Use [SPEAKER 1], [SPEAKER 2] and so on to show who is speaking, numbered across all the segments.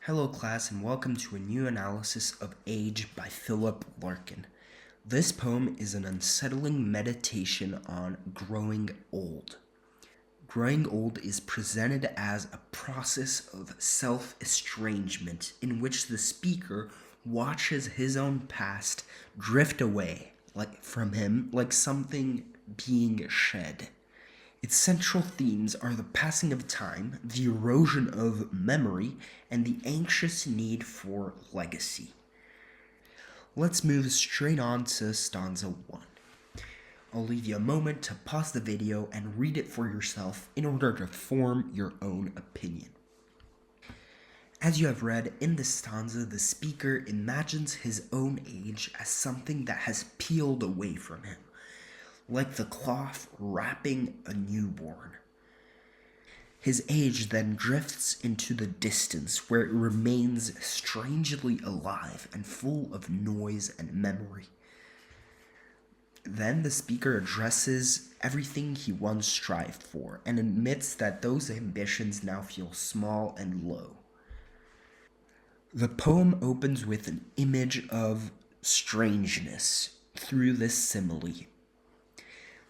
[SPEAKER 1] Hello class and welcome to a new analysis of Age by Philip Larkin. This poem is an unsettling meditation on growing old. Growing old is presented as a process of self-estrangement in which the speaker watches his own past drift away from him like something being shed. Its central themes are the passing of time, the erosion of memory, and the anxious need for legacy. Let's move straight on to stanza 1. I'll leave you a moment to pause the video and read it for yourself in order to form your own opinion. As you have read, in this stanza, the speaker imagines his own age as something that has peeled away from him, like the cloth wrapping a newborn. His age then drifts into the distance where it remains strangely alive and full of noise and memory. Then the speaker addresses everything he once strived for and admits that those ambitions now feel small and low. The poem opens with an image of strangeness through this simile.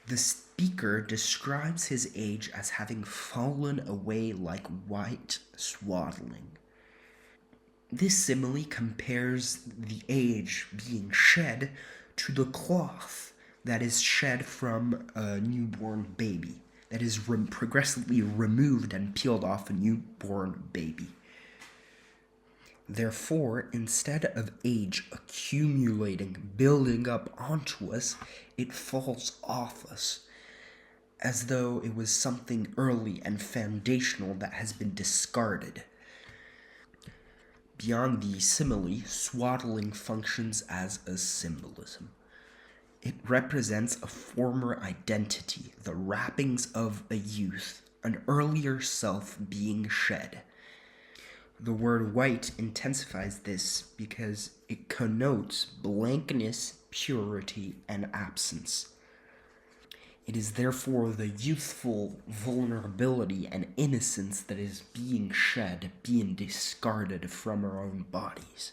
[SPEAKER 1] The speaker describes his age as having fallen away like white swaddling. This simile compares the age being shed to the cloth that is shed from a newborn baby, that is progressively removed and peeled off a newborn baby. Therefore, instead of age accumulating, building up onto us, it falls off us, as though it was something early and foundational that has been discarded. Beyond the simile, swaddling functions as a symbolism. It represents a former identity, the wrappings of a youth, an earlier self being shed. The word white intensifies this because it connotes blankness, purity, and absence. It is therefore the youthful vulnerability and innocence that is being shed, being discarded from our own bodies.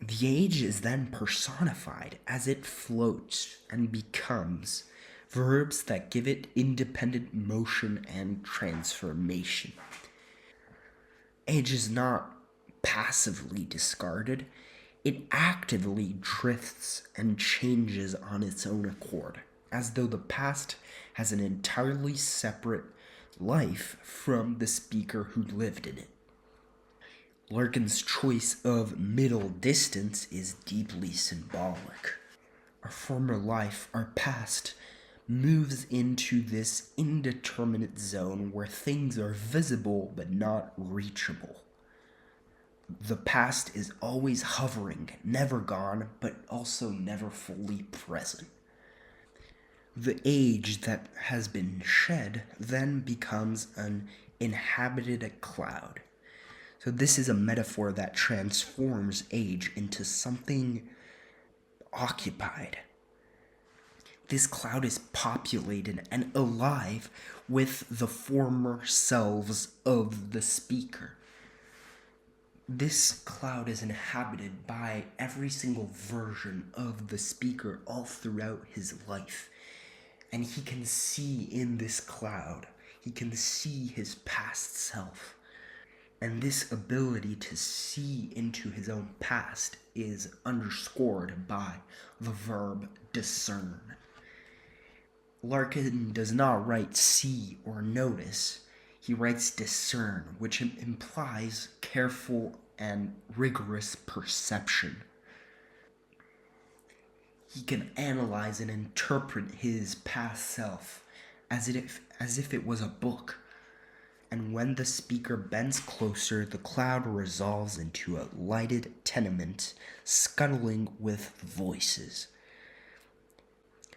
[SPEAKER 1] The age is then personified as it floats and becomes verbs that give it independent motion and transformation. Age is not passively discarded, it actively drifts and changes on its own accord, as though the past has an entirely separate life from the speaker who lived in it. Larkin's choice of middle distance is deeply symbolic. Our former life, our past, moves into this indeterminate zone where things are visible but not reachable. The past is always hovering, never gone, but also never fully present. The age that has been shed then becomes an inhabited cloud. So this is a metaphor that transforms age into something occupied. This cloud is populated and alive with the former selves of the speaker. This cloud is inhabited by every single version of the speaker all throughout his life. And he can see in this cloud, he can see his past self. And this ability to see into his own past is underscored by the verb discern. Larkin does not write see or notice, he writes discern, which implies careful and rigorous perception. He can analyze and interpret his past self as if it was a book. And when the speaker bends closer, the cloud resolves into a lighted tenement, scuttling with voices.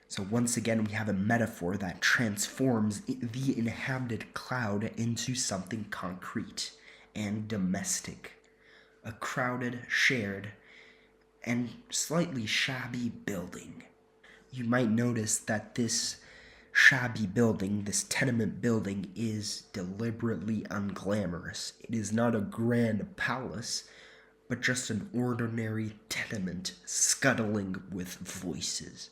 [SPEAKER 1] So once again, we have a metaphor that transforms the inhabited cloud into something concrete and domestic. A crowded, shared, and slightly shabby building. You might notice that this shabby building, this tenement building, is deliberately unglamorous. It is not a grand palace, but just an ordinary tenement scuttling with voices.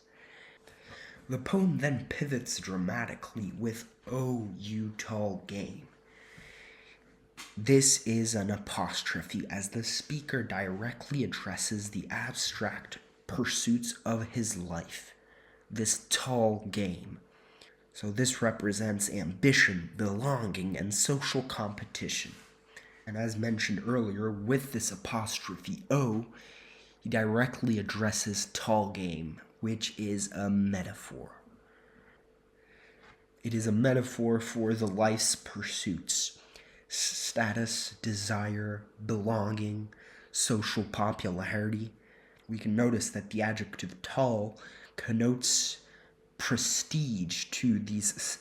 [SPEAKER 1] The poem then pivots dramatically with "O you tall game." This is an apostrophe as the speaker directly addresses the abstract pursuits of his life, this tall game. So this represents ambition, belonging, and social competition. And as mentioned earlier, with this apostrophe O, he directly addresses tall game, which is a metaphor. It is a metaphor for the life's pursuits: status, desire, belonging, social popularity. We can notice that the adjective tall connotes prestige to these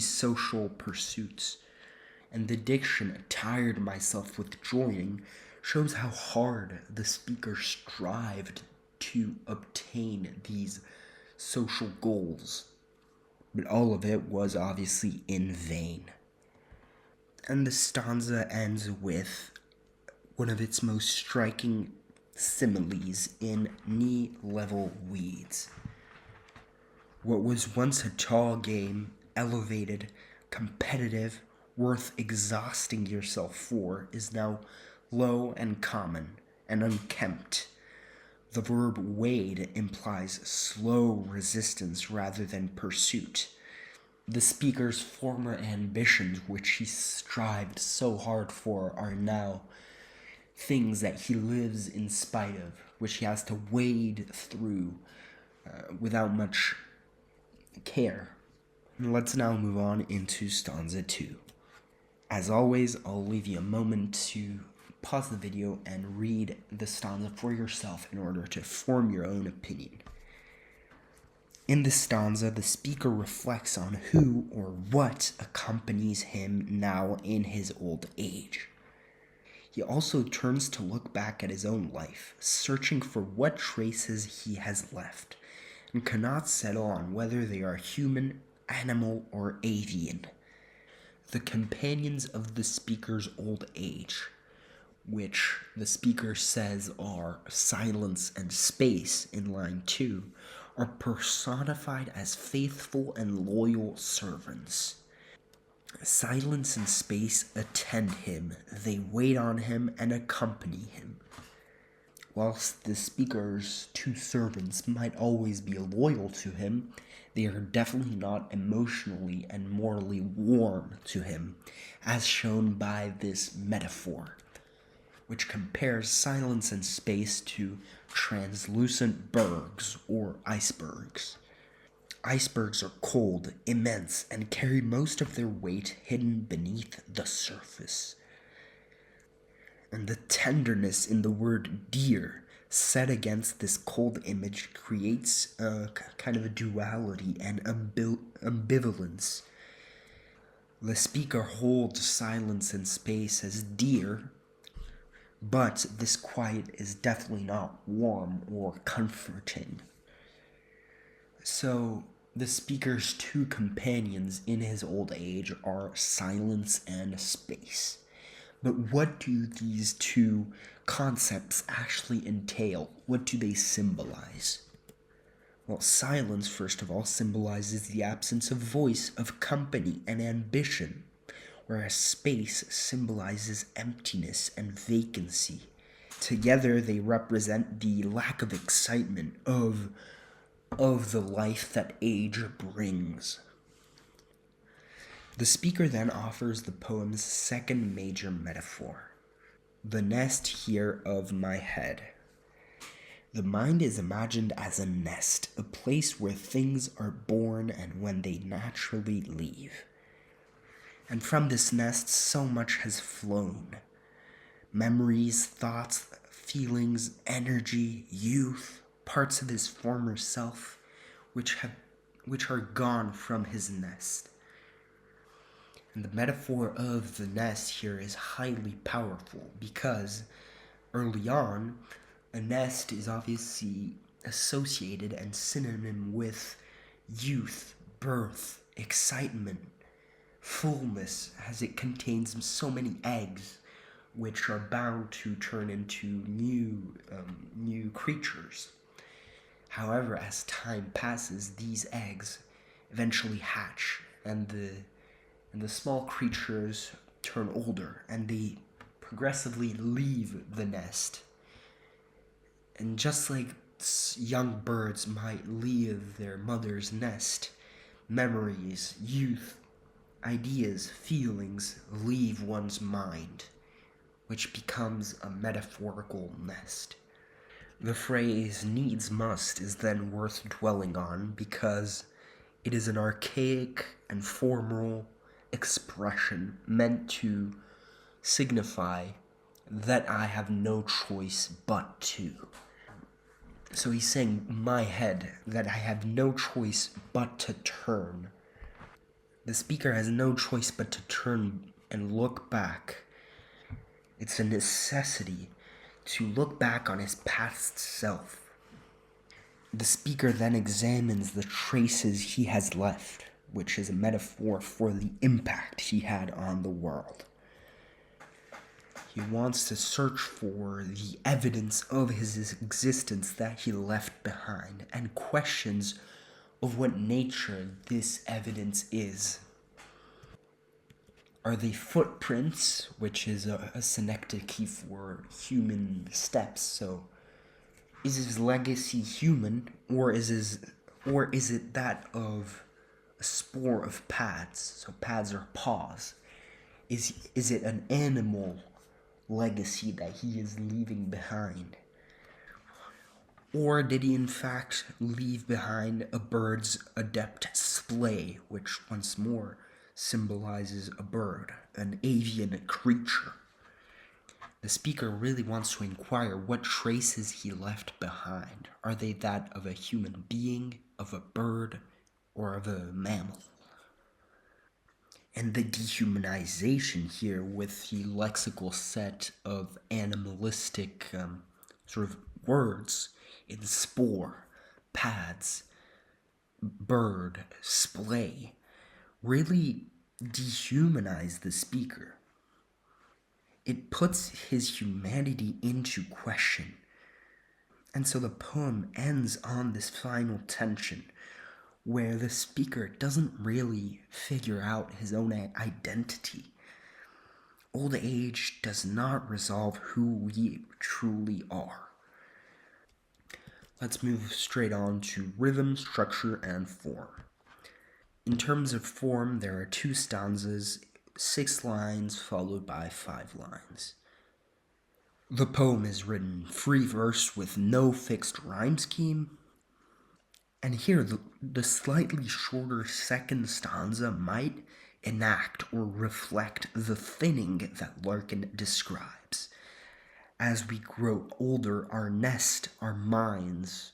[SPEAKER 1] social pursuits. And the diction, "tired myself with joining," shows how hard the speaker strived to obtain these social goals. But all of it was obviously in vain. And the stanza ends with one of its most striking similes in knee-level weeds. What was once a tall game, elevated, competitive, worth exhausting yourself for, is now low and common and unkempt. The verb wade implies slow resistance rather than pursuit. The speaker's former ambitions, which he strived so hard for, are now things that he lives in spite of, which he has to wade through without much care. Let's now move on into stanza 2. As always, I'll leave you a moment to pause the video and read the stanza for yourself in order to form your own opinion. In the stanza, the speaker reflects on who or what accompanies him now in his old age. He also turns to look back at his own life, searching for what traces he has left, and cannot settle on whether they are human, animal, or avian. The companions of the speaker's old age, which the speaker says are silence and space in line 2, are personified as faithful and loyal servants. Silence and space attend him, they wait on him and accompany him. Whilst the speaker's two servants might always be loyal to him, they are definitely not emotionally and morally warm to him, as shown by this metaphor, which compares silence and space to translucent bergs or icebergs. Icebergs are cold, immense, and carry most of their weight hidden beneath the surface. And the tenderness in the word dear set against this cold image creates a kind of a duality and ambivalence. The speaker holds silence and space as dear, but this quiet is definitely not warm or comforting. So the speaker's two companions in his old age are silence and space. But what do these two concepts actually entail? What do they symbolize? Well, silence, first of all, symbolizes the absence of voice, of company, and ambition, whereas space symbolizes emptiness and vacancy. Together, they represent the lack of excitement of the life that age brings. The speaker then offers the poem's second major metaphor, the nest here of my head. The mind is imagined as a nest, a place where things are born and when they naturally leave. And from this nest, so much has flown. Memories, thoughts, feelings, energy, youth, parts of his former self, which are gone from his nest. And the metaphor of the nest here is highly powerful because early on, a nest is obviously associated and synonym with youth, birth, excitement, fullness, as it contains so many eggs, which are bound to turn into new creatures. However, as time passes, these eggs eventually hatch, and the small creatures turn older, and they progressively leave the nest. And just like young birds might leave their mother's nest, memories, youth, ideas, feelings leave one's mind, which becomes a metaphorical nest. The phrase needs must is then worth dwelling on because it is an archaic and formal expression meant to signify that I have no choice but to. So he's saying, my head, that I have no choice but to turn. The speaker has no choice but to turn and look back. It's a necessity to look back on his past self. The speaker then examines the traces he has left, which is a metaphor for the impact he had on the world. He wants to search for the evidence of his existence that he left behind and questions of what nature this evidence is. Are they footprints, which is a synecdoche for human steps? So, is his legacy human, or is it that of a spore of pads? So pads are paws. Is it an animal legacy that he is leaving behind? Or did he in fact leave behind a bird's adept splay, which once more symbolizes a bird, an avian creature? The speaker really wants to inquire what traces he left behind. Are they that of a human being, of a bird, or of a mammal? And the dehumanization here with the lexical set of animalistic sort of words in spore, pads, bird, splay, really dehumanize the speaker. It puts his humanity into question. And so the poem ends on this final tension where the speaker doesn't really figure out his own identity. Old age does not resolve who we truly are. Let's move straight on to rhythm, structure, and form. In terms of form, there are 2 stanzas, 6 lines followed by 5 lines. The poem is written free verse with no fixed rhyme scheme. And here, the slightly shorter second stanza might enact or reflect the thinning that Larkin describes. As we grow older, our nest, our minds,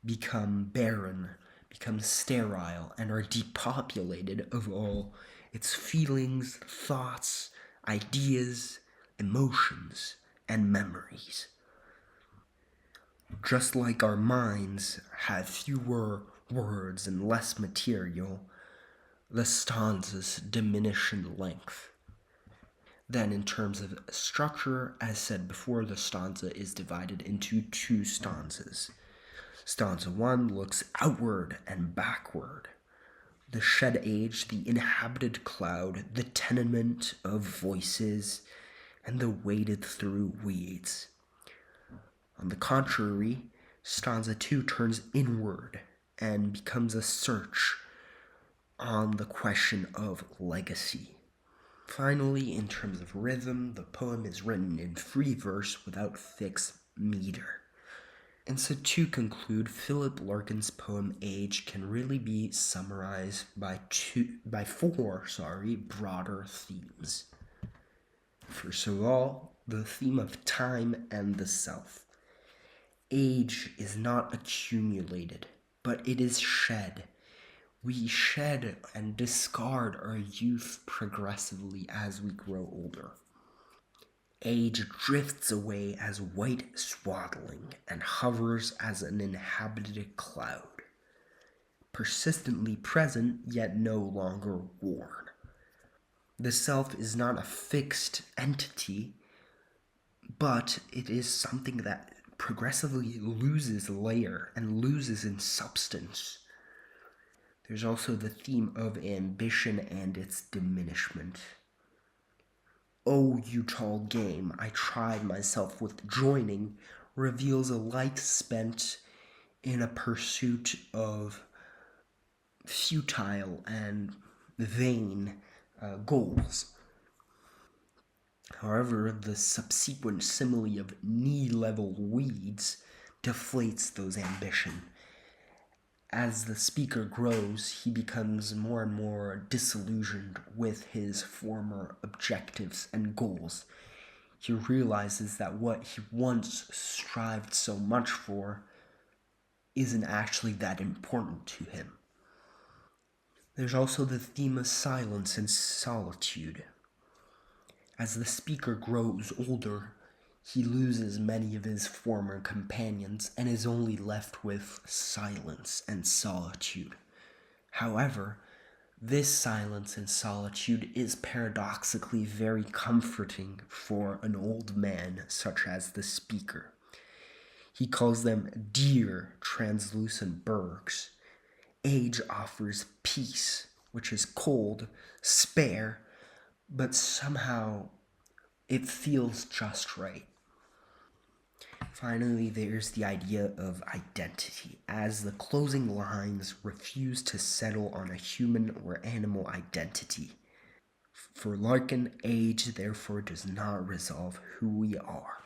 [SPEAKER 1] become barren, become sterile, and are depopulated of all its feelings, thoughts, ideas, emotions, and memories. Just like our minds have fewer words and less material, the stanzas diminish in length. Then, in terms of structure, as said before, the stanza is divided into 2 stanzas. Stanza 1 looks outward and backward. The shed age, the inhabited cloud, the tenement of voices, and the waded through weeds. On the contrary, stanza 2 turns inward and becomes a search on the question of legacy. Finally, in terms of rhythm, the poem is written in free verse without fixed meter. And so to conclude, Philip Larkin's poem Age can really be summarized by four broader themes. First of all, the theme of time and the self. Age is not accumulated, but it is shed. We shed and discard our youth progressively as we grow older. Age drifts away as white swaddling and hovers as an inhabited cloud. persistently present yet no longer worn. The self is not a fixed entity, but it is something that progressively loses layer and loses in substance. There's also the theme of ambition and its diminishment. "Oh, you tall game, I tried myself with joining," reveals a life spent in a pursuit of futile and vain goals. However, the subsequent simile of knee-level weeds deflates those ambition. As the speaker grows, he becomes more and more disillusioned with his former objectives and goals. He realizes that what he once strived so much for isn't actually that important to him. There's also the theme of silence and solitude. As the speaker grows older, he loses many of his former companions and is only left with silence and solitude. However, this silence and solitude is paradoxically very comforting for an old man such as the speaker. He calls them dear translucent bergs. Age offers peace, which is cold, spare, but somehow it feels just right. Finally, there's the idea of identity, as the closing lines refuse to settle on a human or animal identity. For Larkin, age therefore does not resolve who we are.